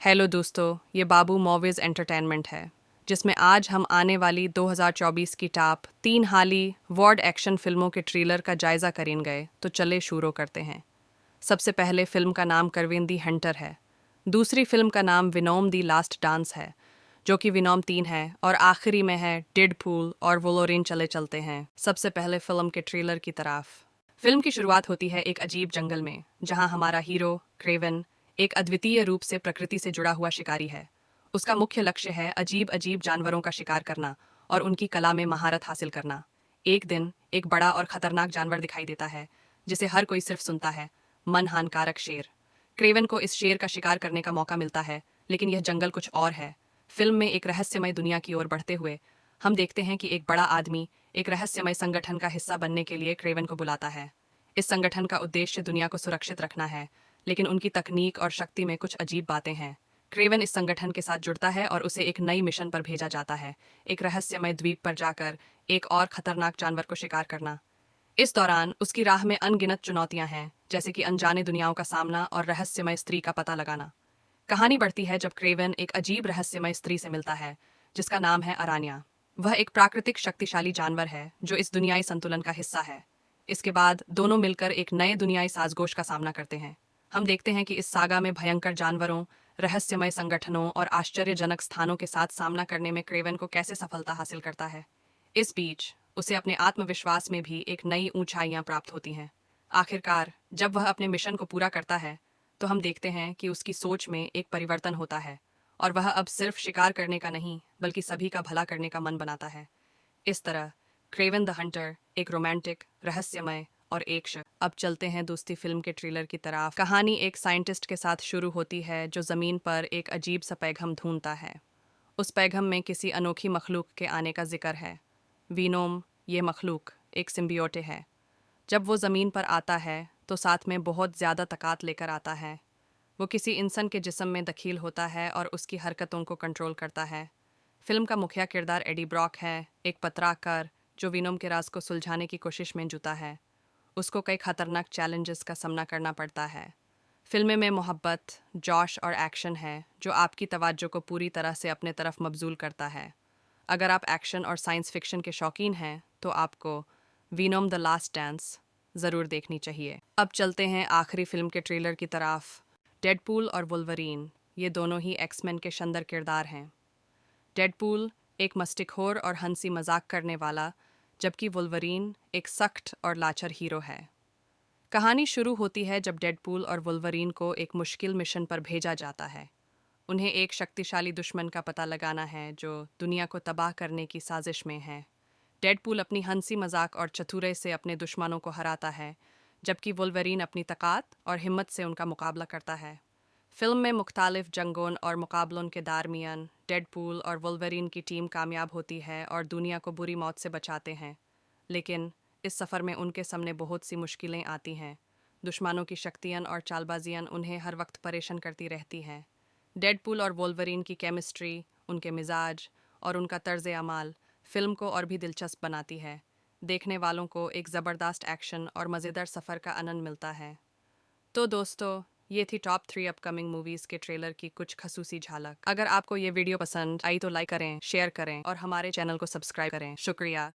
Hello दोस्तों, ये बाबू movies entertainment है जिसमें आज हम आने वाली 2024 की टॉप 3 हाली वर्ल्ड एक्शन फिल्मों के ट्रेलर का जायज़ा करेंगे। तो चले शुरू करते हैं। सबसे पहले फिल्म का नाम करवीन दी हंटर है। दूसरी फिल्म का नाम विनोम दी लास्ट डांस है, जो कि विनोम 3 है, और आखिरी में है डेडपूल और वोलोरिन। चले चलते हैं सबसे पहले फिल्म के ट्रेलर की तरफ। फिल्म की शुरुआत होती है एक अजीब जंगल में, जहां हमारा हीरो क्रेवन एक अद्वितीय रूप से प्रकृति से जुड़ा हुआ शिकारी है। उसका मुख्य लक्ष्य है अजीब अजीब जानवरों का शिकार करना और उनकी कला में महारत हासिल करना। एक दिन एक बड़ा और खतरनाक जानवर दिखाई देता है, जिसे हर कोई सिर्फ सुनता है, मन हानिकारक शेर। क्रेवन को इस शेर का शिकार करने का मौका मिलता है, लेकिन यह जंगल कुछ और है। फिल्म में एक रहस्यमय दुनिया की ओर बढ़ते हुए हम देखते हैं कि एक बड़ा आदमी एक रहस्यमय संगठन का हिस्सा बनने के लिए क्रेवन को बुलाता है। इस संगठन का उद्देश्य दुनिया को सुरक्षित रखना है, लेकिन उनकी तकनीक और शक्ति में कुछ अजीब बातें हैं। क्रेवन इस संगठन के साथ जुड़ता है और उसे एक नई मिशन पर भेजा जाता है, एक रहस्यमय द्वीप पर जाकर एक और खतरनाक जानवर को शिकार करना। इस दौरान उसकी राह में अनगिनत चुनौतियां हैं, जैसे कि अनजाने दुनियाओं का सामना और रहस्यमय स्त्री का पता लगाना। कहानी बढ़ती है जब क्रेवन एक अजीब रहस्यमय स्त्री से मिलता है, जिसका नाम है अरानिया। वह एक प्राकृतिक शक्तिशाली जानवर है जो इस दुनियाई संतुलन का हिस्सा है। इसके बाद दोनों मिलकर एक नए दुनियाई साजगोश का सामना करते हैं। हम देखते हैं कि इस सागा में भयंकर जानवरों, रहस्यमय संगठनों और आश्चर्यजनक स्थानों के साथ सामना करने में क्रेवन को कैसे सफलता हासिल करता है। इस बीच उसे अपने आत्मविश्वास में भी एक नई ऊंचाइयां प्राप्त होती हैं। आखिरकार जब वह अपने मिशन को पूरा करता है, तो हम देखते हैं कि उसकी सोच में एक परिवर्तन होता है और वह अब सिर्फ शिकार करने का नहीं, बल्कि सभी का भला करने का मन बनाता है। इस तरह क्रेवन द हंटर एक रोमांटिक, रहस्यमय और अब चलते हैं दोस्ती फिल्म के ट्रेलर की तरफ। कहानी एक साइंटिस्ट के साथ शुरू होती है जो ज़मीन पर एक अजीब सा पैगाम ढूंढता है। उस पैगाम में किसी अनोखी मखलूक के आने का जिक्र है। वीनोम, ये मखलूक एक सिम्बियोटे है। जब वो ज़मीन पर आता है तो साथ में बहुत ज़्यादा ताकत लेकर आता है। वो किसी इंसान के जिस्म में दखील होता है और उसकी हरकतों को कंट्रोल करता है। फिल्म का मुख्य किरदार एडी ब्रॉक है, एक पत्रकार जो विनोम के राज को सुलझाने की कोशिश में जुटा है। उसको कई खतरनाक चैलेंजेस का सामना करना पड़ता है। फिल्म में मोहब्बत, जोश और एक्शन है जो आपकी तवज्जो को पूरी तरह से अपने तरफ मबजूल करता है। अगर आप एक्शन और साइंस फिक्शन के शौकीन हैं तो आपको वीनोम द लास्ट डांस ज़रूर देखनी चाहिए। अब चलते हैं आखिरी फिल्म के ट्रेलर की तरफ। डेडपूल और वुल्वरीन, ये दोनों ही एक्समैन के शानदार किरदार हैं। डेडपूल एक मस्तिखोर और हंसी मजाक करने वाला, जबकि वुल्वरीन एक सख्त और लाचार हीरो है। कहानी शुरू होती है जब डेडपूल और वुल्वरीन को एक मुश्किल मिशन पर भेजा जाता है। उन्हें एक शक्तिशाली दुश्मन का पता लगाना है जो दुनिया को तबाह करने की साजिश में है। डेडपूल अपनी हंसी मजाक और चतुराई से अपने दुश्मनों को हराता है, जबकि वुल्वरीन अपनी ताकत और हिम्मत से उनका मुकाबला करता है। फिल्म में मुख्तालिफ जंगों और मुकाबलों के दरमियान डेडपूल और वुल्वरीन की टीम कामयाब होती है और दुनिया को बुरी मौत से बचाते हैं। लेकिन इस सफ़र में उनके सामने बहुत सी मुश्किलें आती हैं। दुश्मनों की शक्तियाँ और चालबाजियाँ उन्हें हर वक्त परेशान करती रहती हैं। डेडपूल और वोल्वरीन की केमिस्ट्री, उनके मिजाज और उनका तर्ज अमाल फिल्म को और भी दिलचस्प बनाती है। देखने वालों को एक ज़बरदस्त एक्शन और मज़ेदार सफ़र का आनंद मिलता है। तो दोस्तों, ये थी टॉप 3 अपकमिंग मूवीज़ के ट्रेलर की कुछ खसूसी झलक। अगर आपको ये वीडियो पसंद आई तो लाइक करें, शेयर करें और हमारे चैनल को सब्सक्राइब करें। शुक्रिया।